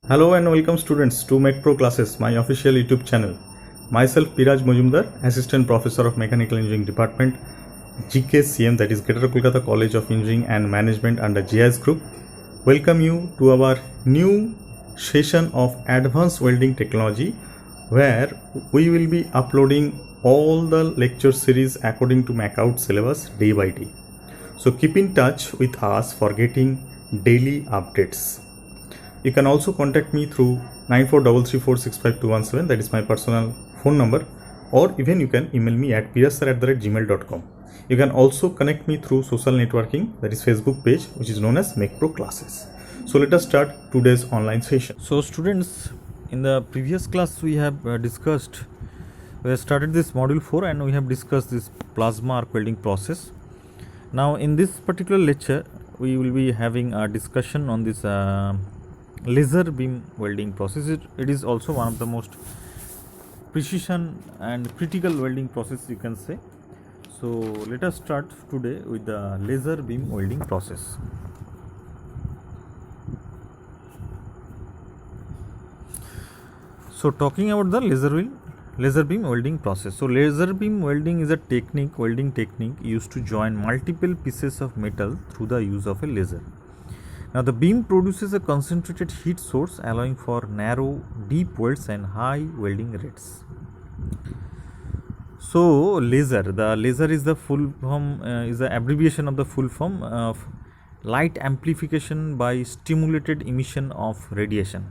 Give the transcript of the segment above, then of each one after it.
Hello and welcome students to MechPro classes, my official YouTube channel. Myself Piraj Majumdar, Assistant Professor of Mechanical Engineering Department, GKCM, that is Greater Kolkata College of Engineering and Management under JIS Group. Welcome you to our new session of Advanced Welding Technology, where we will be uploading all the lecture series according to MacOut syllabus day by day. So keep in touch with us for getting daily updates. You can also contact me through 9433465217, that is my personal phone number, or even you can email me at pirasar@gmail.com. You can also connect me through social networking, that is Facebook page, which is known as MechPro Classes. So let us start today's online session. So students, in the previous class we have we have started this module 4 and we have discussed this plasma arc welding process. Now in this particular lecture we will be having a discussion on this laser beam welding process. It is also one of the most precision and critical welding process, you can say. So let us start today with the laser beam welding process. So talking about the laser beam welding process. So laser beam welding is a welding technique used to join multiple pieces of metal through the use of a laser. Now the beam produces a concentrated heat source, allowing for narrow, deep welds and high welding rates. So the laser is the full form, is the abbreviation of the full form of light amplification by stimulated emission of radiation.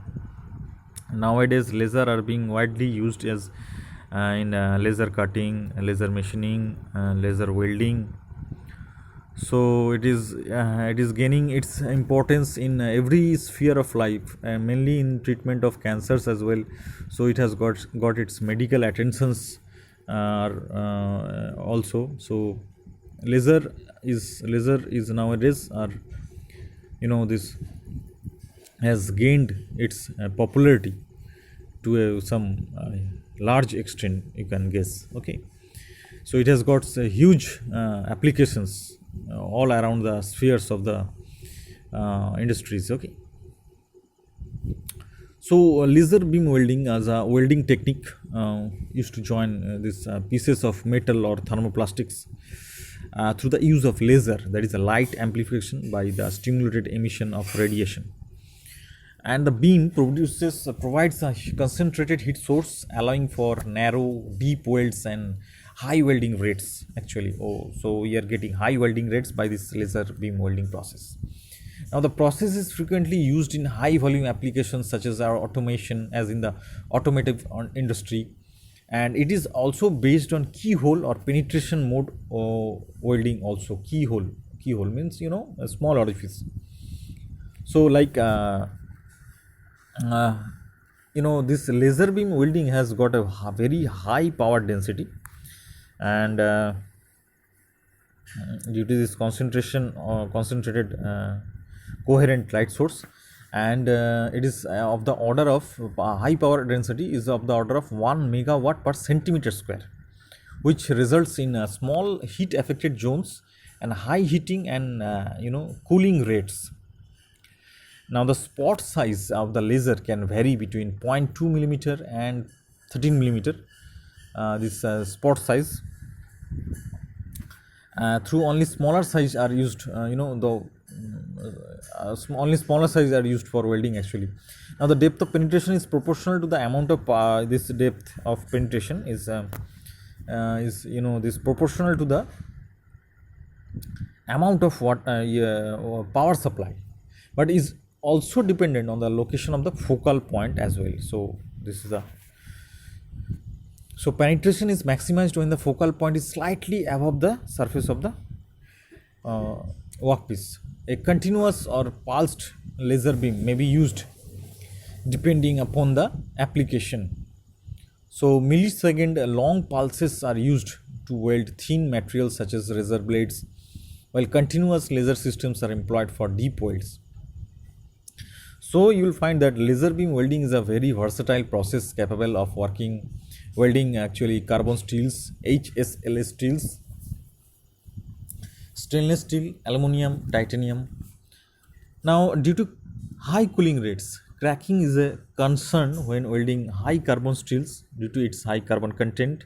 Nowadays laser are being widely used as in laser cutting, laser machining, laser welding. So it is gaining its importance in every sphere of life, mainly in treatment of cancers as well. So it has got its medical attentions also. So laser is nowadays this has gained its popularity to some large extent, you can guess. Okay, so it has got huge applications all around the spheres of the industries. Okay, so laser beam welding as a welding technique used to join these pieces of metal or thermoplastics through the use of laser, that is a light amplification by the stimulated emission of radiation. And the beam provides a concentrated heat source, allowing for narrow, deep welds and high welding rates. Actually, so we are getting high welding rates by this laser beam welding process. Now the process is frequently used in high volume applications such as our automation, as in the automotive industry, and it is also based on keyhole or penetration mode welding. Also keyhole means a small orifice. So like this laser beam welding has got a very high power density, and due to this concentrated coherent light source, and it is of the order of high power density is of the order of 1 megawatt per centimeter square, which results in small heat affected zones and high heating and cooling rates. Now the spot size of the laser can vary between 0.2 millimeter and 13 millimeter. This spot size through only smaller size are used. Only smaller size are used for welding actually. Now the depth of penetration is proportional to the amount of this depth of penetration is this proportional to the amount of power supply, but is also dependent on the location of the focal point as well. So this is so penetration is maximized when the focal point is slightly above the surface of the workpiece. A continuous or pulsed laser beam may be used depending upon the application. So millisecond long pulses are used to weld thin materials such as razor blades, while continuous laser systems are employed for deep welds. So you will find that laser beam welding is a very versatile process capable of welding actually carbon steels, HSLS steels, stainless steel, aluminum, titanium. Now, due to high cooling rates, Cracking is a concern when welding high carbon steels due to its high carbon content.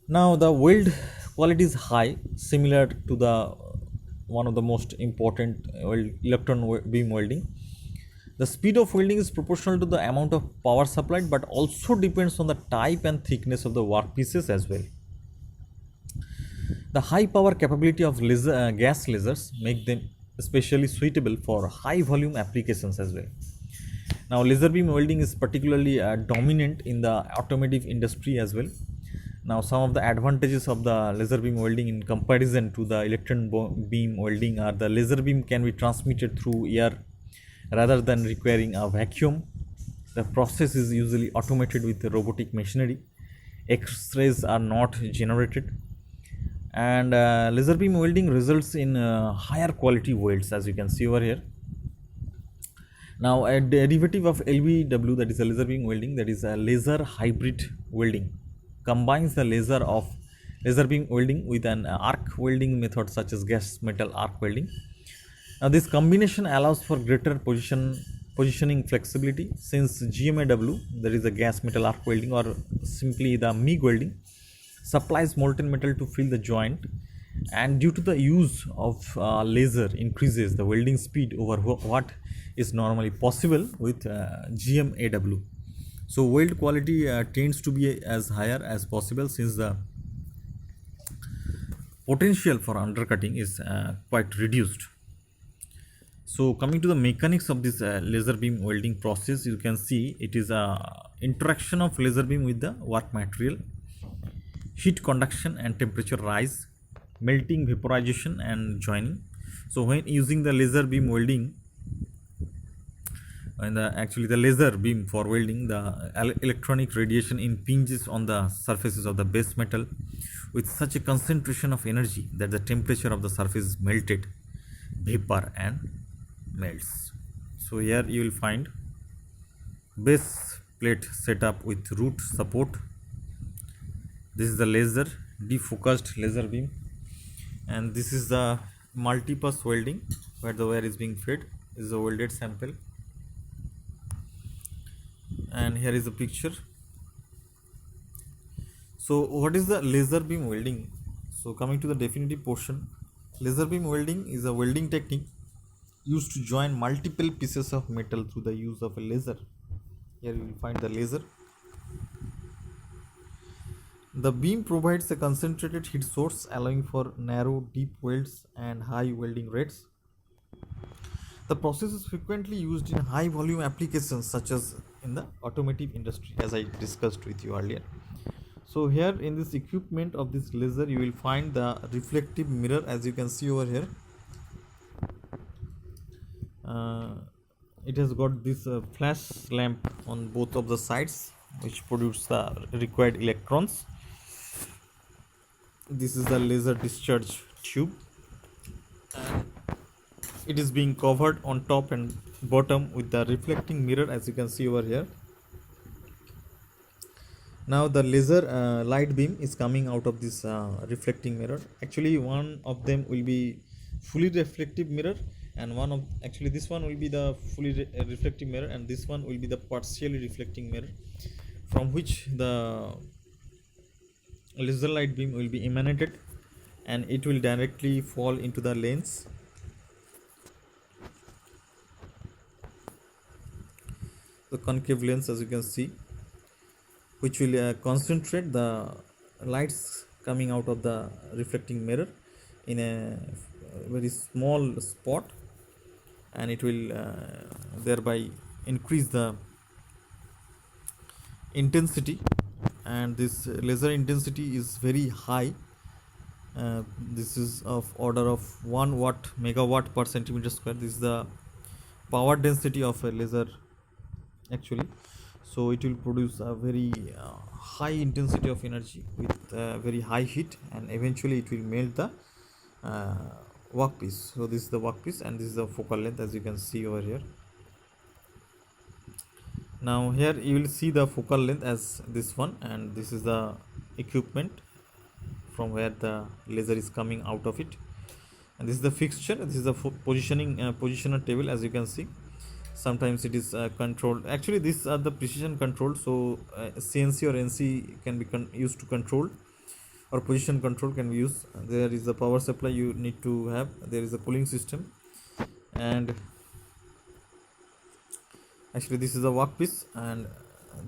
Now the weld quality is high, similar to the one of the most important beam welding. The speed of welding is proportional to the amount of power supplied, but also depends on the type and thickness of the workpieces as well. The high power capability of gas lasers make them especially suitable for high volume applications as well. Now, laser beam welding is particularly dominant in the automotive industry as well. Now, some of the advantages of the laser beam welding in comparison to the electron beam welding are: the laser beam can be transmitted through air rather than requiring a vacuum. The process is usually automated with robotic machinery. X-rays are not generated, and laser beam welding results in higher quality welds, as you can see over here. Now, a derivative of LBW, that is a laser beam welding, that is a laser hybrid welding, combines the laser beam welding with an arc welding method such as gas metal arc welding. Now, this combination allows for greater positioning flexibility, since GMAW, that is a gas metal arc welding, or simply the MIG welding, supplies molten metal to fill the joint, and due to the use of laser increases the welding speed over what is normally possible with GMAW. So weld quality tends to be as higher as possible, since the potential for undercutting is quite reduced. So coming to the mechanics of this laser beam welding process, you can see it is a interaction of laser beam with the work material, heat conduction and temperature rise, melting, vaporization and joining. So when using the laser beam welding, and the laser beam for welding, the electronic radiation impinges on the surfaces of the base metal with such a concentration of energy that the temperature of the surface is melted, vapor and melts. So here you will find base plate setup with root support. This is the laser defocused laser beam, and this is the multi-pass welding where the wire is being fed. This is a welded sample, and here is the picture. So what is the laser beam welding? So coming to the definitive portion, laser beam welding is a welding technique used to join multiple pieces of metal through the use of a laser. Here you will find the laser. The beam provides a concentrated heat source, allowing for narrow, deep welds and high welding rates. The process is frequently used in high volume applications such as in the automotive industry, as I discussed with you earlier. So here in this equipment of this laser, you will find the reflective mirror, as you can see over here. It has got this flash lamp on both of the sides, which produce the required electrons. This is the laser discharge tube, and it is being covered on top and bottom with the reflecting mirror, as you can see over here. Now the laser light beam is coming out of this reflecting mirror. Actually, one of them will be fully reflective mirror, and this one will be the fully reflective mirror, and this one will be the partially reflecting mirror, from which the laser light beam will be emanated, and it will directly fall into the lens. The concave lens, as you can see, which will concentrate the lights coming out of the reflecting mirror in a very small spot, and it will thereby increase the intensity, and this laser intensity is very high. This is of order of 1 watt megawatt per centimeter square. This is the power density of a laser actually. So it will produce a very high intensity of energy with very high heat, and eventually it will melt the workpiece. So this is the workpiece, and this is the focal length, as you can see over here. Now here you will see the focal length as this one, and this is the equipment from where the laser is coming out of it, and this is the fixture. This is the positioner table, as you can see. sometimes it is controlled. Actually these are the precision control, so CNC or NC can be used to control, or position control can be used. There is a power supply you need to have, there is a cooling system, and actually this is a workpiece, and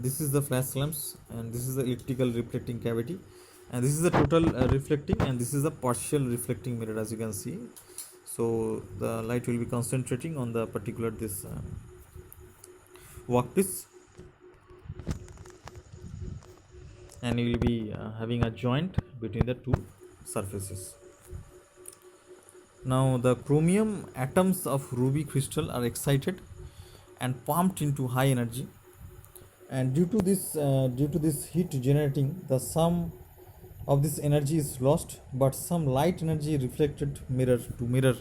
this is the flash lamps, and this is the electrical reflecting cavity, and this is the total reflecting, and this is the partial reflecting mirror, as you can see. So the light will be concentrating on the particular this workpiece, and you will be having a joint between the two surfaces. Now the chromium atoms of ruby crystal are excited and pumped into high energy, and due to this heat generating, the sum of this energy is lost, but some light energy reflected mirror to mirror,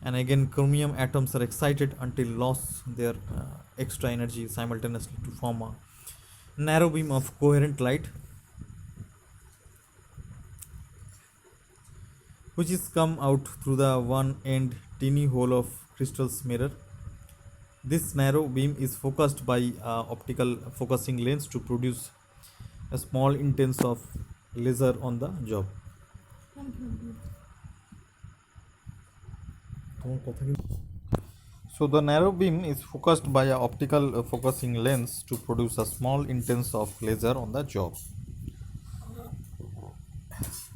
and again chromium atoms are excited until loss their extra energy simultaneously to form a narrow beam of coherent light, which is come out through the one end teeny hole of crystal's mirror. This narrow beam is focused by optical focusing lens to produce a small intense of laser on the job. So the narrow beam is focused by a optical focusing lens to produce a small intense of laser on the job.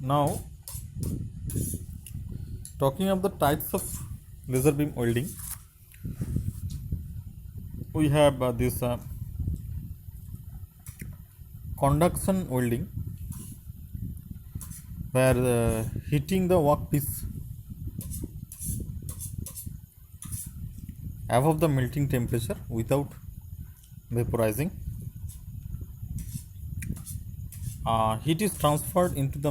Now, talking of the types of laser beam welding, we have this conduction welding, where heating the workpiece above the melting temperature without vaporizing. Heat is transferred into the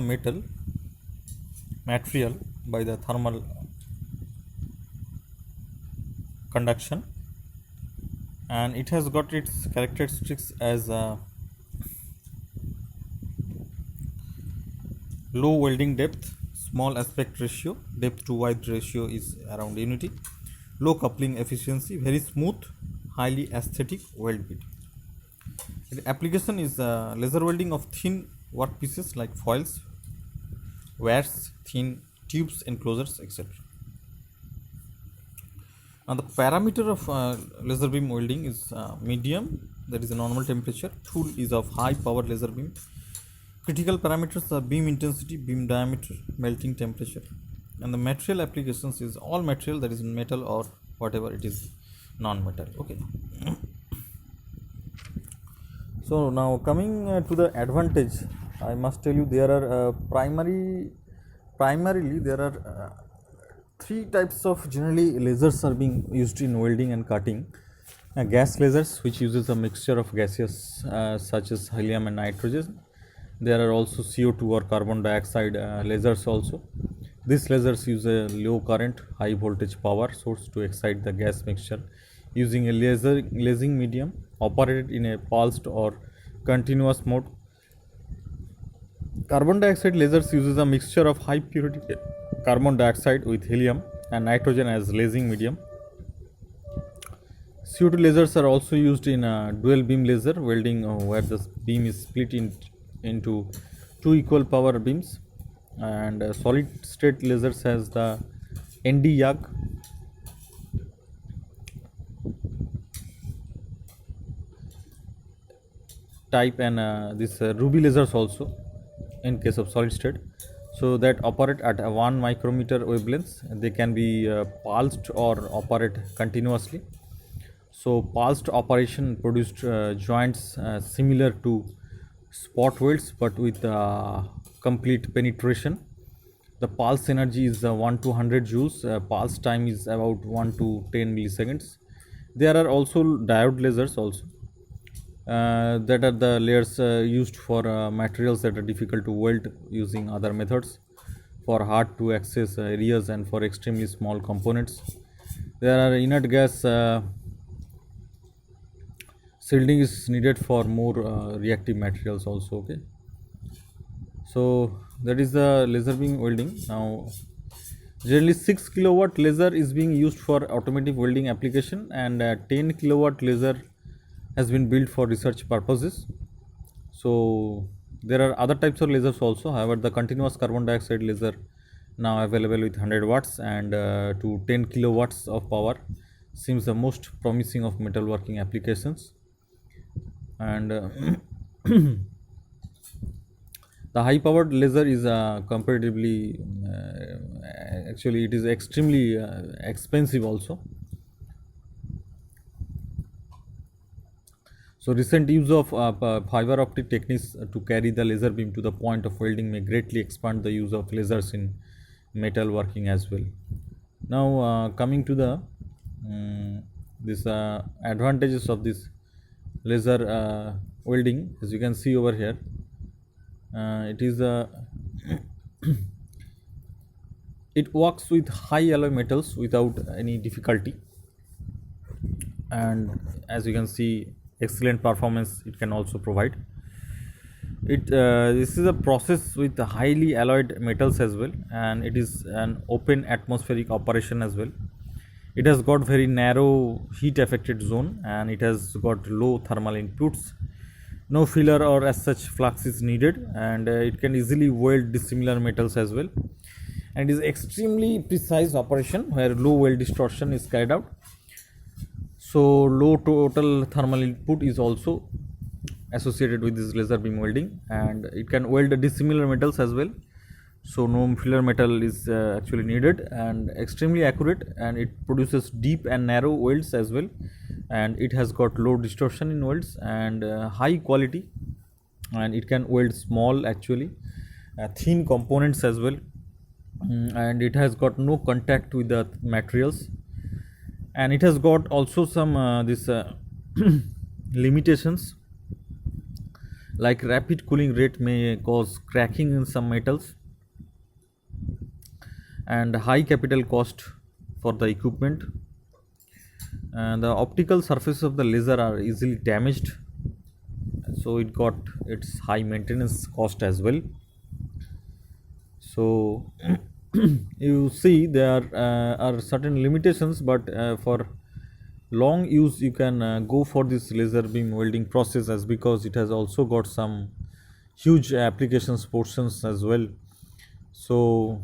material by the thermal conduction, and it has got its characteristics as low welding depth, small aspect ratio, depth to width ratio is around unity, low coupling efficiency, very smooth, highly aesthetic weld bit. The application is laser welding of thin workpieces like foils, wires, thin tubes, enclosures, etc. Now the parameter of laser beam welding is medium, that is a normal temperature. Tool is of high power laser beam. Critical parameters are beam intensity, beam diameter, melting temperature, and the material applications is all material that is metal or whatever it is non-metal. Okay. So now coming to the advantage, I must tell you there are primarily there are three types of generally lasers are being used in welding and cutting. Gas lasers, which uses a mixture of gases such as helium and nitrogen. There are also CO2 or carbon dioxide lasers also. These lasers use a low current, high voltage power source to excite the gas mixture using a lasing medium operated in a pulsed or continuous mode. Carbon dioxide lasers uses a mixture of high purity carbon dioxide with helium and nitrogen as lasing medium. CO2 lasers are also used in dual beam laser welding, where the beam is split into two equal power beams, and solid state lasers has the ND-YAG type, and this ruby lasers also in case of solid state, so that operate at a 1 micrometer wavelengths. They can be pulsed or operate continuously. So pulsed operation produced joints similar to spot welds but with complete penetration. The pulse energy is 1 to 100 joules. Pulse time is about 1 to 10 milliseconds. There are also diode lasers also. That are the layers used for materials that are difficult to weld using other methods, for hard to access areas, and for extremely small components. There are inert gas shielding is needed for more reactive materials also. Okay, so that is the laser beam welding. Now Generally 6 kilowatt laser is being used for automotive welding application, and 10 kilowatt laser has been built for research purposes. So there are other types of lasers also. However, the continuous carbon dioxide laser now available with 100 watts and to 10 kilowatts of power seems the most promising of metalworking applications. And the high powered laser is comparatively actually it is extremely expensive also. So recent use of fiber optic techniques to carry the laser beam to the point of welding may greatly expand the use of lasers in metal working as well. Now coming to the this advantages of this laser welding, as you can see over here, it is it works with high alloy metals without any difficulty, and as you can see, excellent performance it can also provide. This is a process with highly alloyed metals as well, and it is an open atmospheric operation as well. It has got very narrow heat affected zone, and it has got low thermal inputs. No filler or as such flux is needed, and it can easily weld dissimilar metals as well. And it is extremely precise operation where low weld distortion is carried out. So low total thermal input is also associated with this laser beam welding, and it can weld dissimilar metals as well. So no filler metal is actually needed, and extremely accurate, and it produces deep and narrow welds as well, and it has got low distortion in welds and high quality, and it can weld small actually thin components as well. And it has got no contact with the materials, and it has got also some this limitations, like rapid cooling rate may cause cracking in some metals, and high capital cost for the equipment, and the optical surface of the laser are easily damaged, so it got its high maintenance cost as well. So you see there are certain limitations, but for long use you can go for this laser beam welding process, as because it has also got some huge applications portions as well. So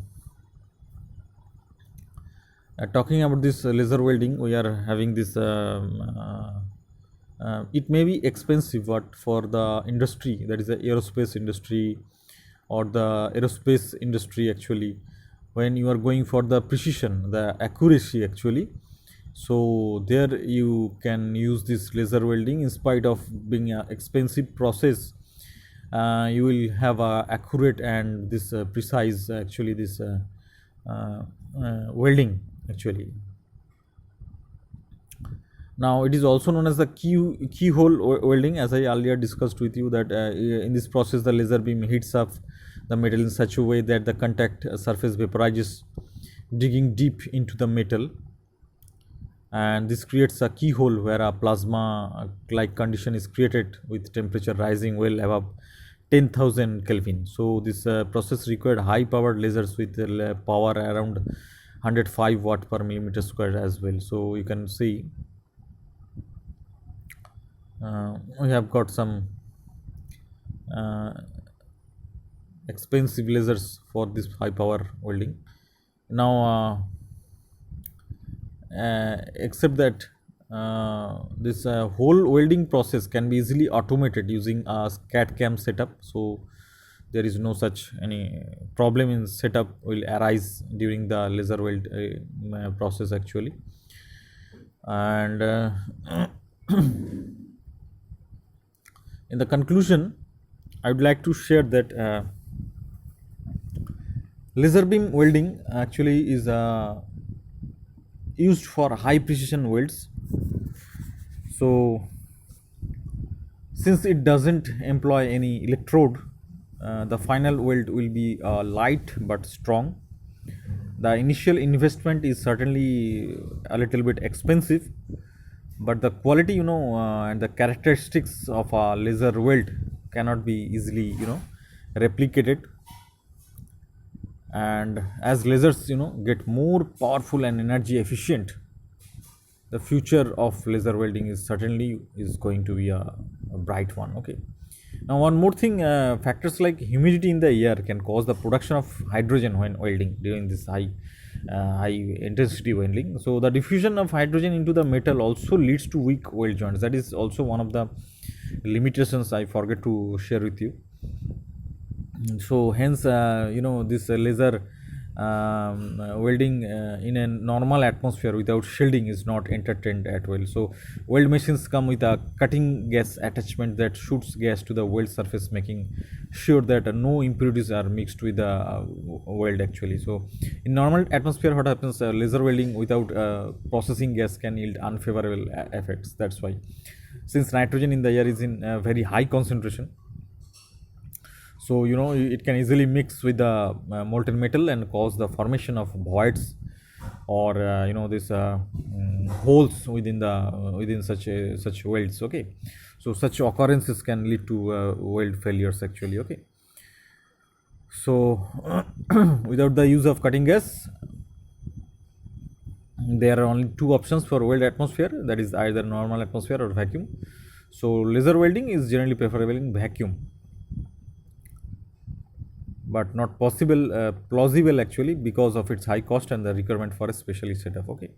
talking about this laser welding, we are having this it may be expensive, but for the industry, that is the aerospace industry or the aerospace industry actually, when you are going for the precision, the accuracy actually, so there you can use this laser welding. In spite of being an expensive process, you will have a accurate and this precise actually this welding actually. Now it is also known as the keyhole welding, as I earlier discussed with you, that in this process the laser beam heats up the metal in such a way that the contact surface vaporizes, digging deep into the metal, and this creates a keyhole where a plasma like condition is created with temperature rising well above 10,000 Kelvin. So this process required high powered lasers with power around 105 watt per millimeter square as well. So you can see we have got some expensive lasers for this high power welding. Now except that this whole welding process can be easily automated using a CAD CAM setup, so there is no such any problem in setup will arise during the laser weld process actually. And in the conclusion, I would like to share that laser beam welding actually is used for high precision welds. So since it doesn't employ any electrode, the final weld will be light but strong. The initial investment is certainly a little bit expensive, but the quality and the characteristics of a laser weld cannot be easily replicated. and as lasers get more powerful and energy efficient, the future of laser welding is certainly is going to be a bright one. Okay, now one more thing, factors like humidity in the air can cause the production of hydrogen when welding during this high intensity welding. So the diffusion of hydrogen into the metal also leads to weak weld joints. That is also one of the limitations I forget to share with you. So hence this laser welding in a normal atmosphere without shielding is not entertained at well. So weld machines come with a cutting gas attachment that shoots gas to the weld surface, making sure that no impurities are mixed with the weld actually. So in normal atmosphere, what happens, laser welding without processing gas can yield unfavorable effects. That's why, since nitrogen in the air is in very high concentration, so it can easily mix with the molten metal and cause the formation of voids or this holes within such welds. Okay, so such occurrences can lead to weld failures actually. Okay, so without the use of cutting gas, there are only two options for weld atmosphere, that is either normal atmosphere or vacuum. So laser welding is generally preferable in vacuum, but not plausible actually, because of its high cost and the requirement for a specialist setup. Okay,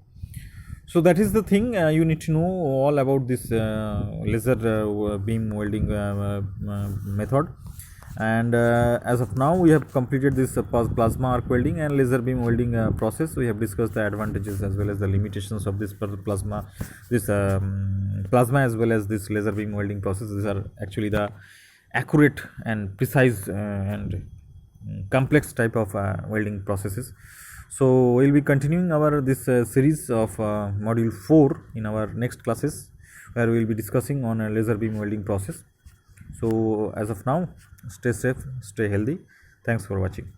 so that is the thing, you need to know all about this laser beam welding method. And as of now, we have completed this plasma arc welding and laser beam welding process. We have discussed the advantages as well as the limitations of this plasma as well as this laser beam welding process. These are actually the accurate and precise and complex type of welding processes. So we'll be continuing our this series of module 4 in our next classes, where we will be discussing on a laser beam welding process. So as of now, stay safe, stay healthy. Thanks for watching.